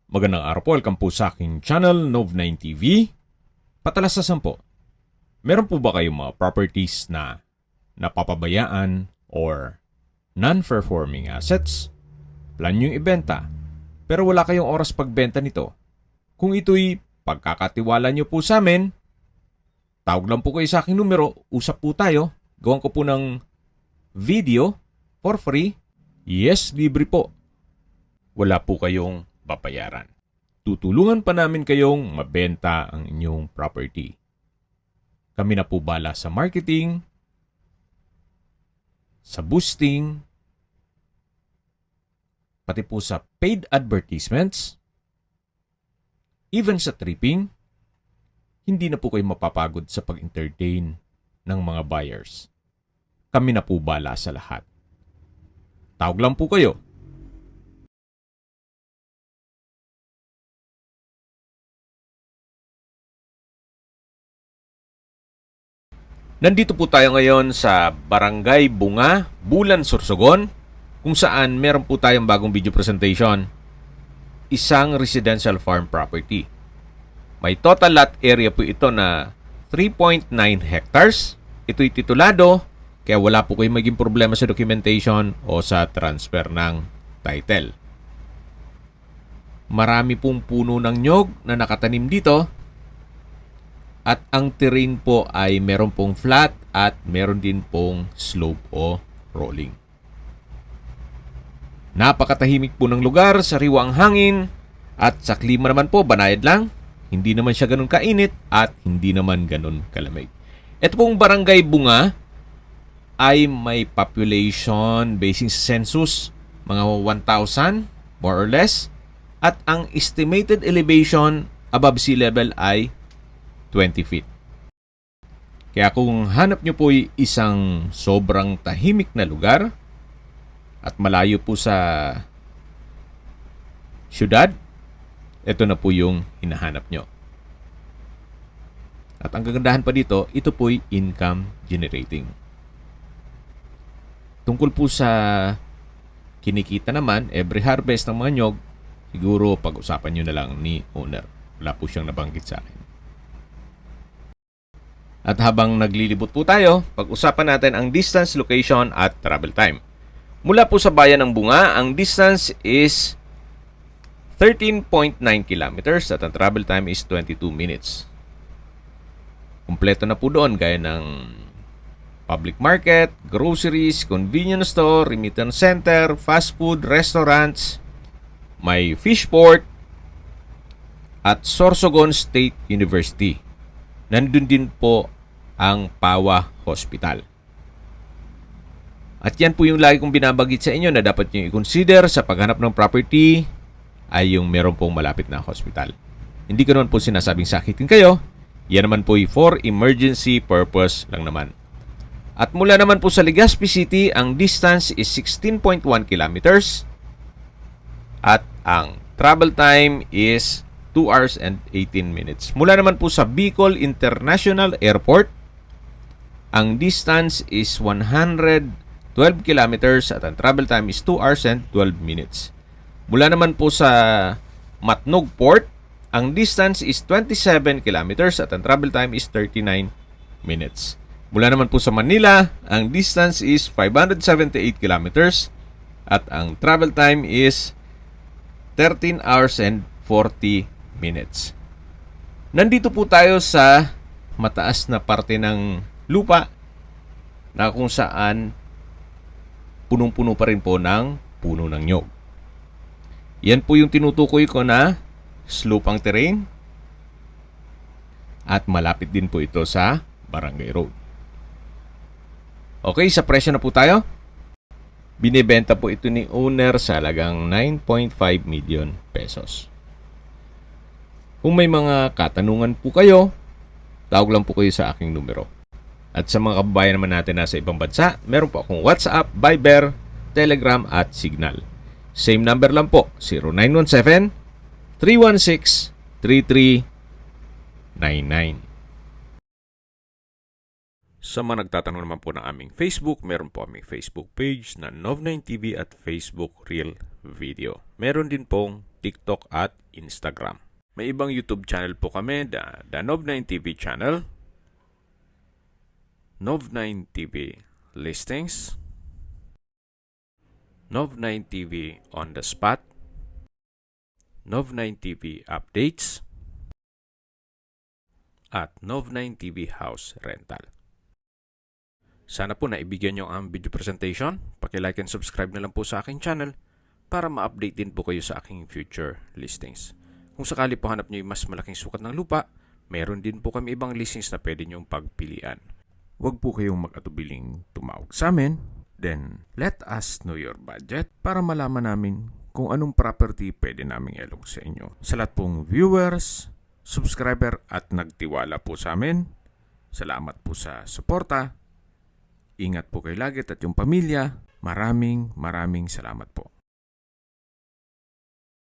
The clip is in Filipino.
Magandang araw po, welcome po sa aking channel, Nov9 TV. Patalasasan po, meron po ba kayong mga properties na napapabayaan or non-performing assets? Plan nyo ibenta, pero wala kayong oras pagbenta nito. Kung ito'y pagkakatiwala nyo po sa amin, tawag lang po kayo sa aking numero, usap po tayo, gawan ko po ng video for free. Yes, libre po. Wala po kayong babayaran. Tutulungan pa namin kayong mabenta ang inyong property. Kami na po bala sa marketing, sa boosting, pati po sa paid advertisements, even sa tripping. Hindi na po kayo mapapagod sa pag-entertain ng mga buyers. Kami na po bala sa lahat. Tawag lang po kayo. Nandito po tayo ngayon sa Barangay Bunga, Bulan, Sorsogon, kung saan meron po tayong bagong video presentation. Isang residential farm property. May total lot area po ito na 3.9 hectares. Ito'y titulado, kaya wala po kayong maging problema sa documentation o sa transfer ng title. Marami pong puno ng nyog na nakatanim dito. At ang terrain po ay meron pong flat at meron din pong slope o rolling. Napakatahimik po ng lugar, sariwa ang hangin, at sa klima naman po, banayad lang. Hindi naman siya ganun kainit at hindi naman ganun kalamig. Ito pong Barangay Bunga ay may population basing sa census, mga 1,000 more or less. At ang estimated elevation above sea level ay 20 feet. Kaya kung hanap nyo po isang sobrang tahimik na lugar at malayo po sa syudad, ito na po yung hinahanap nyo. At ang kagandahan pa dito, ito po'y income generating. Tungkol po sa kinikita naman, every harvest ng mga nyog, siguro pag-usapan nyo na lang ni owner. Wala po siyang nabanggit sa akin. At habang naglilibot po tayo, pag-usapan natin ang distance, location at travel time. Mula po sa bayan ng Bunga, ang distance is 13.9 kilometers at ang travel time is 22 minutes. Kumpleto na po doon gaya ng public market, groceries, convenience store, remittance center, fast food, restaurants, may fish port at Sorsogon State University. Nandun din po ang Pawa Hospital. At yan po yung lagi kong binabagit sa inyo na dapat nyo i-consider sa paghanap ng property ay yung meron pong malapit na hospital. Hindi ko naman po sinasabing sakitin kayo. Yan naman po for emergency purpose lang naman. At mula naman po sa Legazpi City, ang distance is 16.1 kilometers at ang travel time is 2 hours and 18 minutes. Mula naman po sa Bicol International Airport, ang distance is 112 kilometers at ang travel time is 2 hours and 12 minutes. Mula naman po sa Matnog Port, ang distance is 27 kilometers at ang travel time is 39 minutes. Mula naman po sa Manila, ang distance is 578 kilometers at ang travel time is 13 hours and 40 minutes. Nandito po tayo sa mataas na parte ng lupa na kung saan punong-puno pa rin po ng puno ng nyog. Yan po yung tinutukoy ko na slope ang terrain at malapit din po ito sa Barangay Road. Okay, sa presyo na po tayo. Binibenta po ito ni owner sa halagang 9.5 million pesos. Kung may mga katanungan po kayo, tawag lang po kayo sa aking numero. At sa mga kababayan naman natin nasa ibang bansa, meron po akong WhatsApp, Viber, Telegram at Signal. Same number lang po, 0917-316-3399. Sa mga nagtatanong naman po ng aming Facebook, meron po aming Facebook page na Nov9TV at Facebook Real Video. Meron din pong TikTok at Instagram. May ibang YouTube channel po kami, the Nov9TV channel, Nov9TV Listings, Nov9TV On The Spot, Nov9TV Updates, at Nov9TV House Rental. Sana po naibigyan nyo ang video presentation. Paki-like and subscribe na lang po sa aking channel para ma-update din po kayo sa aking future listings. Kung sakali po hanap nyo yung mas malaking sukat ng lupa, meron din po kami ibang listings na pwede nyong pagpilian. Huwag po kayong mag-atubiling tumawag sa amin. Then, let us know your budget para malaman namin kung anong property pwede naming ilog sa inyo. Sa lahat pong viewers, subscriber at nagtiwala po sa amin, salamat po sa suporta. Ingat po kayo lagi at yung pamilya. Maraming salamat po.